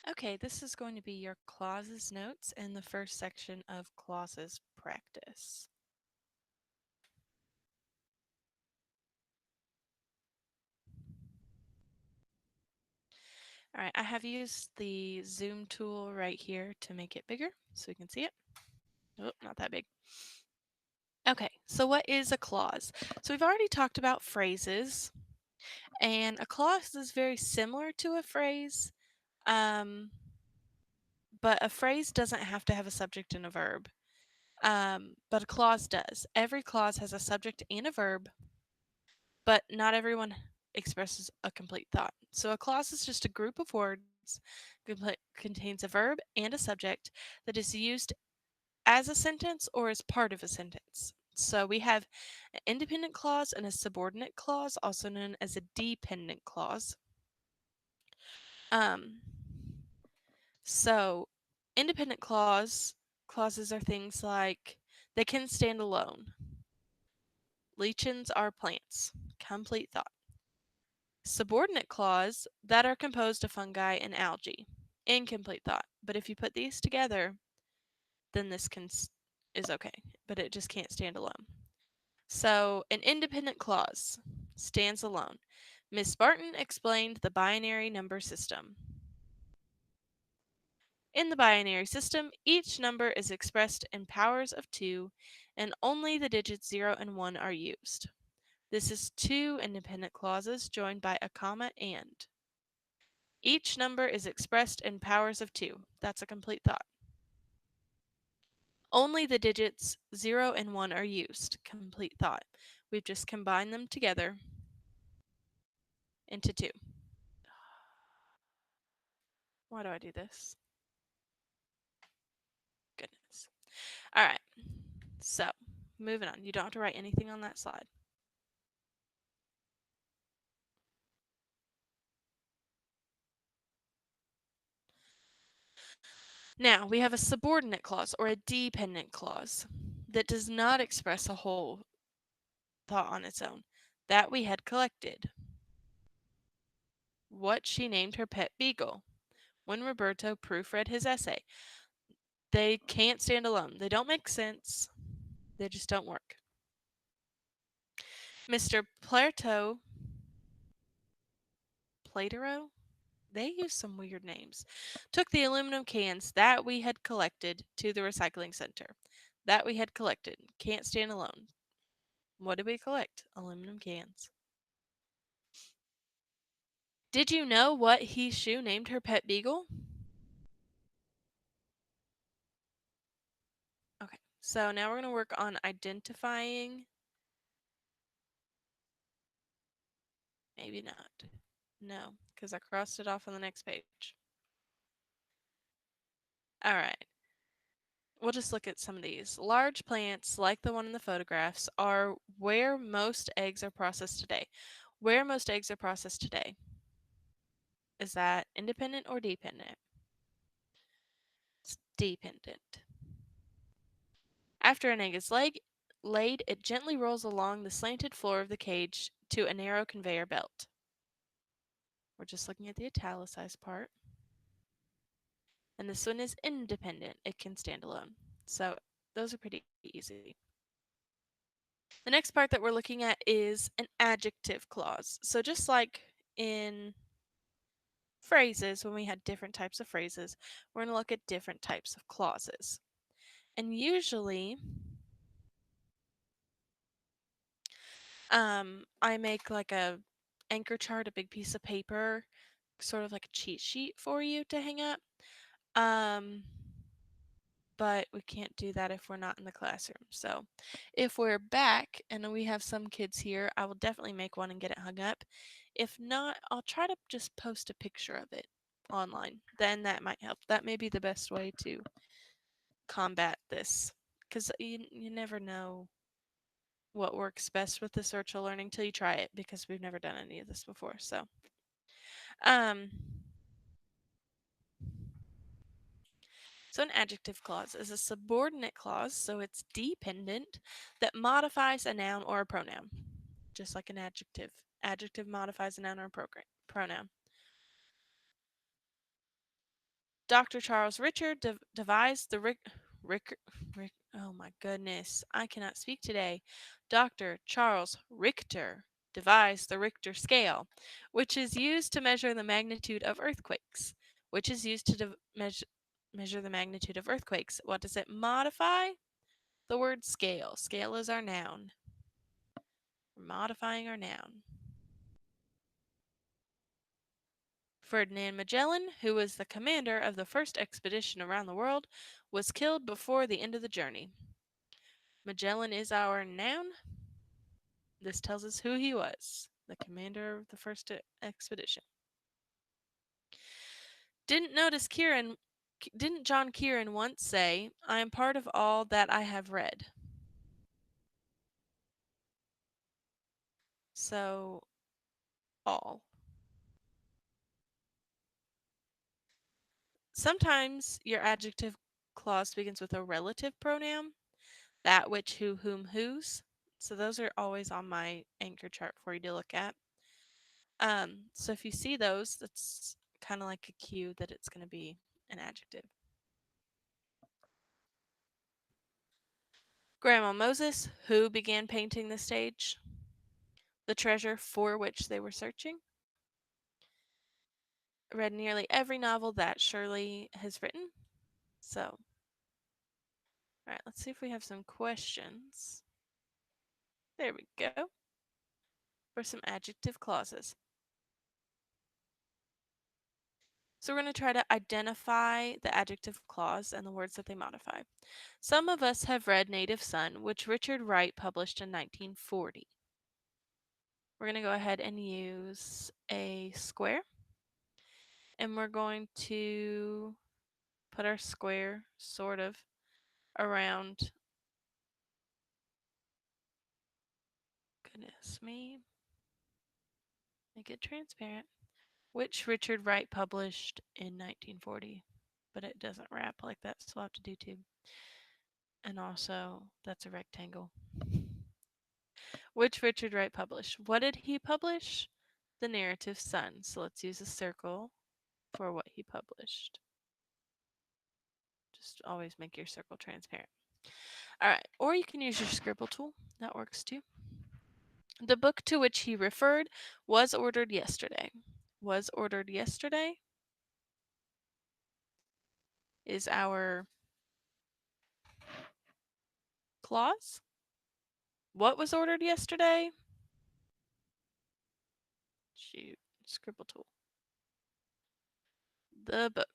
Okay, this is going to be your clauses notes in the first section of clauses practice. All right, I have used the zoom tool right here to make it bigger so we can see it. Oh, not that big. Okay, so what is a clause? So we've already talked about phrases, and a clause is very similar to a phrase, but a phrase doesn't have to have a subject and a verb. But a clause does. Every clause has a subject and a verb, but not everyone expresses a complete thought. So a clause is just a group of words, contains a verb and a subject that is used as a sentence or as part of a sentence. So we have an independent clause and a subordinate clause, also known as a dependent clause. Um, so independent clauses are things like they can stand alone. Lichens are plants. Complete thought. Subordinate clause that are composed of fungi and algae. Incomplete thought. But if you put these together, then is okay, but it just can't stand alone. So, an independent clause stands alone. Miss Barton explained the binary number system. In the binary system, each number is expressed in powers of 2, and only the digits 0 and 1 are used. This is two independent clauses joined by a comma and. Each number is expressed in powers of 2. That's a complete thought. Only the digits 0 and 1 are used. Complete thought. We've just combined them together into 2. Why do I do this? Goodness. All right. So, moving on. You don't have to write anything on that slide. Now, we have a subordinate clause or a dependent clause that does not express a whole thought on its own. That we had collected. What she named her pet beagle. When Roberto proofread his essay. They can't stand alone. They don't make sense. They just don't work. Mr. Platero, they use some weird names, took the aluminum cans that we had collected to the recycling center. That we had collected. Can't stand alone. What did we collect? Aluminum cans. Did you know what he shoe named her pet beagle? Okay, so now we're going to work on identifying. Maybe not. No, because I crossed it off on the next page. All right. We'll just look at some of these. Large plants, like the one in the photographs, are where most eggs are processed today. Where most eggs are processed today. Is that independent or dependent? It's dependent. After an egg is laid, it gently rolls along the slanted floor of the cage to a narrow conveyor belt. We're just looking at the italicized part. And this one is independent. It can stand alone. So those are pretty easy. The next part that we're looking at is an adjective clause. So just like in phrases, when we had different types of phrases, we're going to look at different types of clauses. And usually, I make like a anchor chart, a big piece of paper, sort of like a cheat sheet for you to hang up. Um, but we can't do that if we're not in the classroom. So if we're back and we have some kids here, I will definitely make one and get it hung up. If not, I'll try to just post a picture of it online. Then that might help. That may be the best way to combat this because you never know what works best with this virtual learning till you try it because we've never done any of this before. Um, So an adjective clause is a subordinate clause, so it's dependent, that modifies a noun or a pronoun, just like an adjective. Adjective modifies a noun or a pronoun. Dr. Charles Richard devised the oh my goodness, I cannot speak today. Dr. Charles Richter devised the Richter scale, which is used to measure the magnitude of earthquakes. Which is used to measure the magnitude of earthquakes. What does it modify? The word scale. Scale is our noun. We're modifying our noun. Ferdinand Magellan, who was the commander of the first expedition around the world, was killed before the end of the journey. Magellan is our noun. This tells us who he was, the commander of the first expedition. Didn't John Kieran once say, "I am part of all that I have read"? So, all. Sometimes your adjective clause begins with a relative pronoun, that, which, who, whom, whose. So those are always on my anchor chart for you to look at. So if you see those, that's kind of like a cue that it's going to be an adjective. Grandma Moses, who began painting the stage? The treasure for which they were searching. Read nearly every novel that Shirley has written. So, all right, let's see if we have some questions. There we go. For some adjective clauses. So we're going to try to identify the adjective clause and the words that they modify. Some of us have read Native Son, which Richard Wright published in 1940. We're going to go ahead and use a square. And we're going to put our square sort of around, goodness me, make it transparent, which Richard Wright published in 1940. But it doesn't wrap like that, so I'll have to do two. And also, that's a rectangle. Which Richard Wright published. What did he publish? The Narrative Son. So let's use a circle for what he published. Just always make your circle transparent. All right, or you can use your scribble tool. That works too. The book to which he referred was ordered yesterday. Was ordered yesterday is our clause. What was ordered yesterday? Shoot, scribble tool. The book.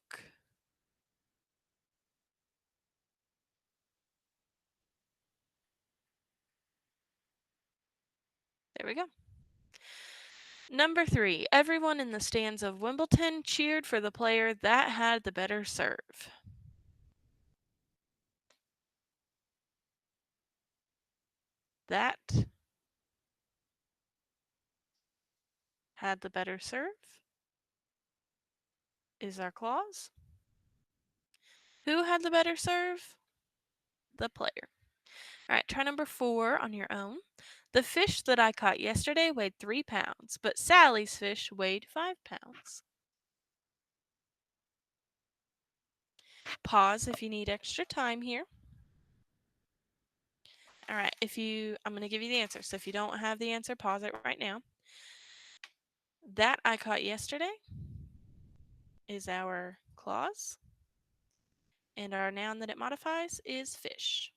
There we go. Number 3. Everyone in the stands of Wimbledon cheered for the player that had the better serve. That had the better serve is our clause. Who had the better serve? The player. All right, try number 4 on your own. The fish that I caught yesterday weighed 3 pounds, but Sally's fish weighed 5 pounds. Pause if you need extra time here. All right, I'm going to give you the answer. So if you don't have the answer, pause it right now. That I caught yesterday is our clause. And our noun that it modifies is fish.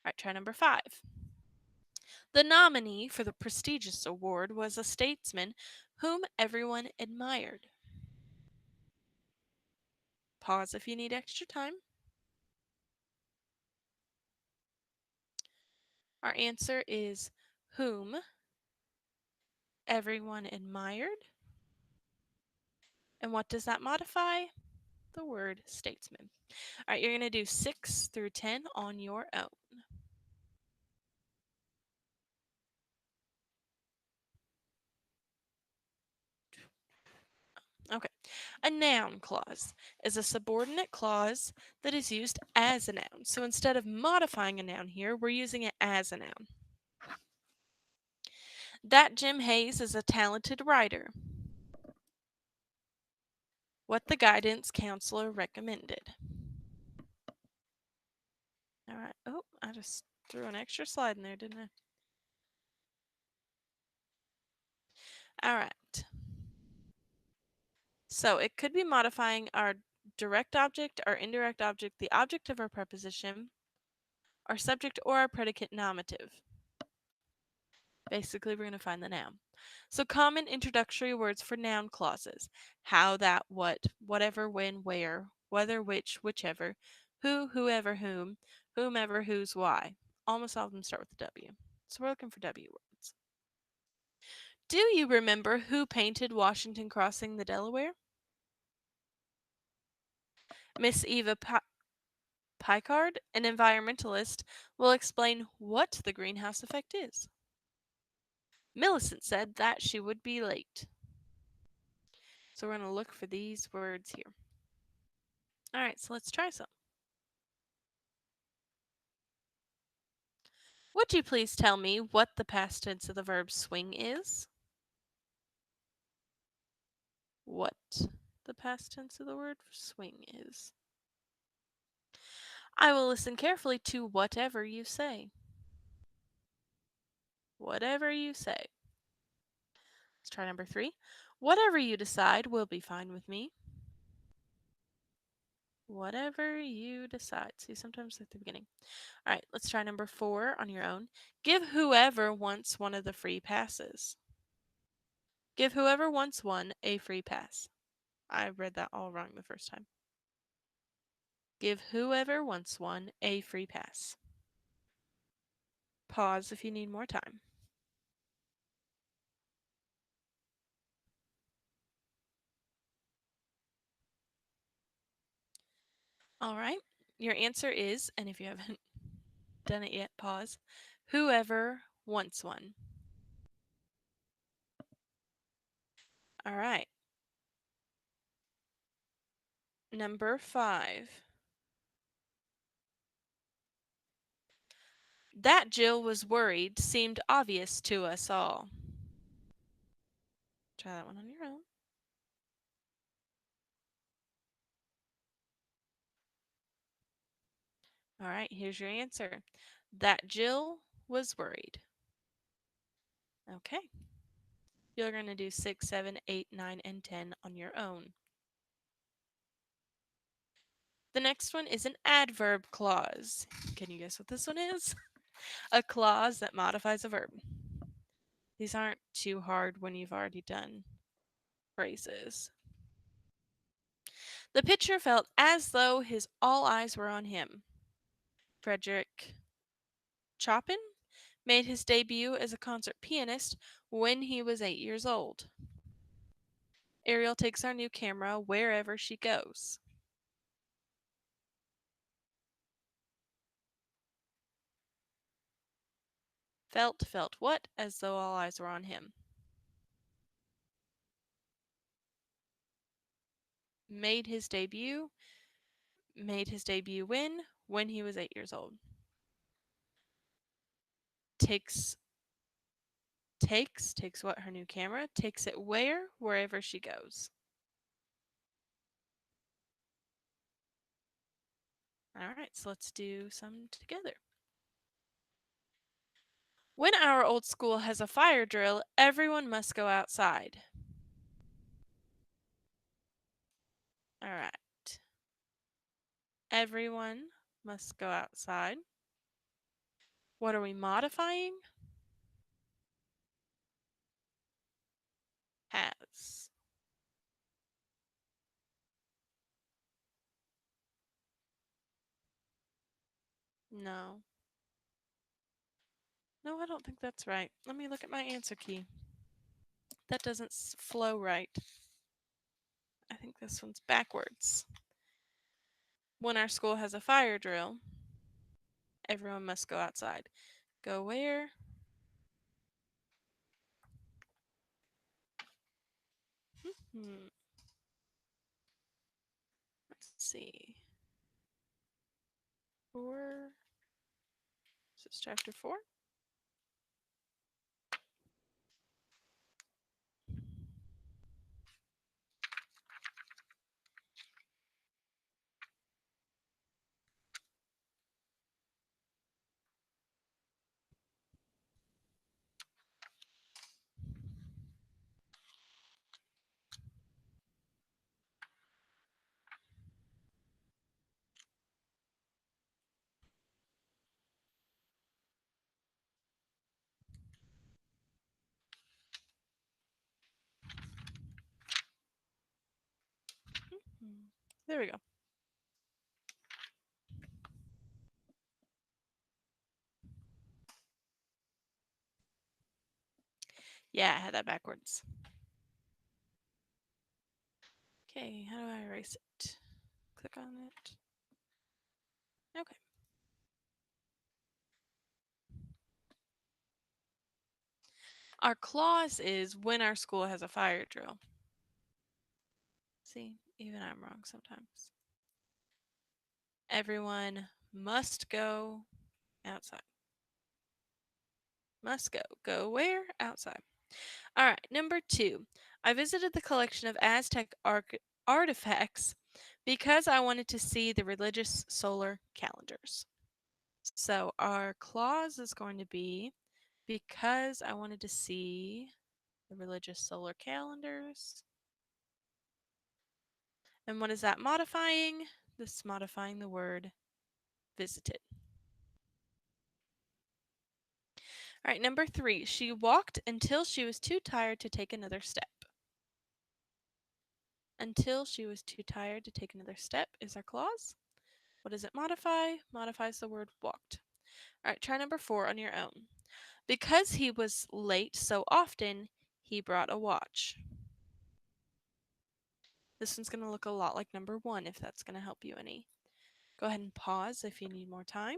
All right, try number 5. The nominee for the prestigious award was a statesman whom everyone admired. Pause if you need extra time. Our answer is whom everyone admired. And what does that modify? The word statesman. All right, you're going to do 6 through 10 on your own. Okay. A noun clause is a subordinate clause that is used as a noun. So instead of modifying a noun here, we're using it as a noun. That Jim Hayes is a talented writer. what the guidance counselor recommended. All right. Oh, I just threw an extra slide in there, didn't I? All right. So it could be modifying our direct object, our indirect object, the object of our preposition, our subject, or our predicate nominative. Basically, we're going to find the noun. So common introductory words for noun clauses. How, that, what, whatever, when, where, whether, which, whichever, who, whoever, whom, whomever, whose, why. Almost all of them start with a W. So we're looking for W words. Do you remember who painted Washington crossing the Delaware? Miss Eva Picard, an environmentalist, will explain what the greenhouse effect is. Millicent said that she would be late. So we're going to look for these words here. All right, so let's try some. Would you please tell me what the past tense of the verb swing is? What the past tense of the word swing is. I will listen carefully to whatever you say. Whatever you say. Let's try number 3. Whatever you decide will be fine with me. Whatever you decide. See, sometimes at the beginning. All right, let's try number 4 on your own. Give whoever wants one of the free passes. Give whoever wants one a free pass. I read that all wrong the first time. Give whoever wants one a free pass. Pause if you need more time. All right, your answer is, and if you haven't done it yet, pause, whoever wants one. All right. Number 5. That Jill was worried seemed obvious to us all. Try that one on your own. All right, here's your answer. That Jill was worried. Okay. You're going to do 6, 7, 8, 9, and 10 on your own. The next one is an adverb clause. Can you guess what this one is? A clause that modifies a verb. These aren't too hard when you've already done phrases. The pitcher felt as though his all eyes were on him. Frederick Chopin made his debut as a concert pianist when he was 8 years old. Ariel takes our new camera wherever she goes. Felt what? As though all eyes were on him. Made his debut when he was 8 years old. Takes what? Her new camera. Takes it wherever she goes. All right, so let's do some together. When our old school has a fire drill, everyone must go outside. All right. Everyone must go outside. What are we modifying? Has. No. No, I don't think that's right. Let me look at my answer key. That doesn't flow right. I think this one's backwards. When our school has a fire drill, everyone must go outside. Go where? Let's see. 4. Is this chapter 4? There we go. Yeah, I had that backwards. Okay, how do I erase it? Click on it. Okay. Our clause is when our school has a fire drill. See, even I'm wrong sometimes. Everyone must go outside. Must go. Go where? Outside. All right, number 2. I visited the collection of Aztec artifacts because I wanted to see the religious solar calendars. So our clause is going to be because I wanted to see the religious solar calendars. And what is that modifying? This is modifying the word visited. All right, number 3. She walked until she was too tired to take another step. Until she was too tired to take another step is our clause. What does it modify? Modifies the word walked. All right, try number 4 on your own. Because he was late so often, he brought a watch. This one's going to look a lot like number 1 if that's going to help you any. Go ahead and pause if you need more time.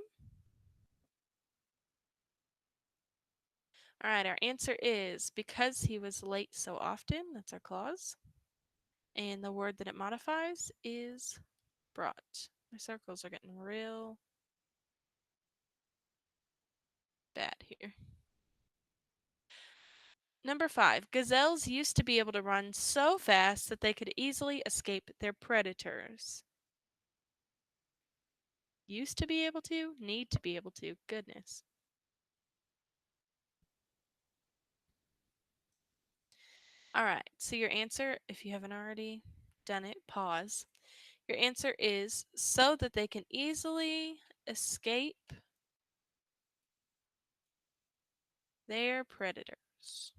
All right, our answer is because he was late so often. That's our clause. And the word that it modifies is brought. My circles are getting real bad here. Number 5. Gazelles used to be able to run so fast that they could easily escape their predators. Used to be able to, need to be able to. Goodness. All right, so your answer, if you haven't already done it, pause. Your answer is so that they can easily escape their predators.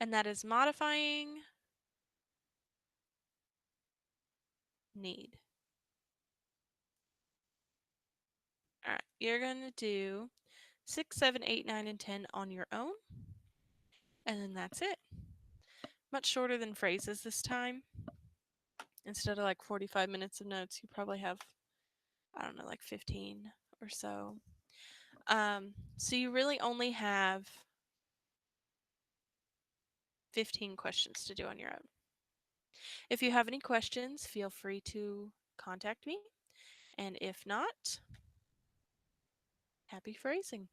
And that is modifying need. All right, you're going to do 6, 7, 8, 9, and 10 on your own. And then that's it. Much shorter than phrases this time. Instead of like 45 minutes of notes, you probably have, I don't know, like 15 or so. So you really only have 15 questions to do on your own. If you have any questions, feel free to contact me. And if not, happy phrasing.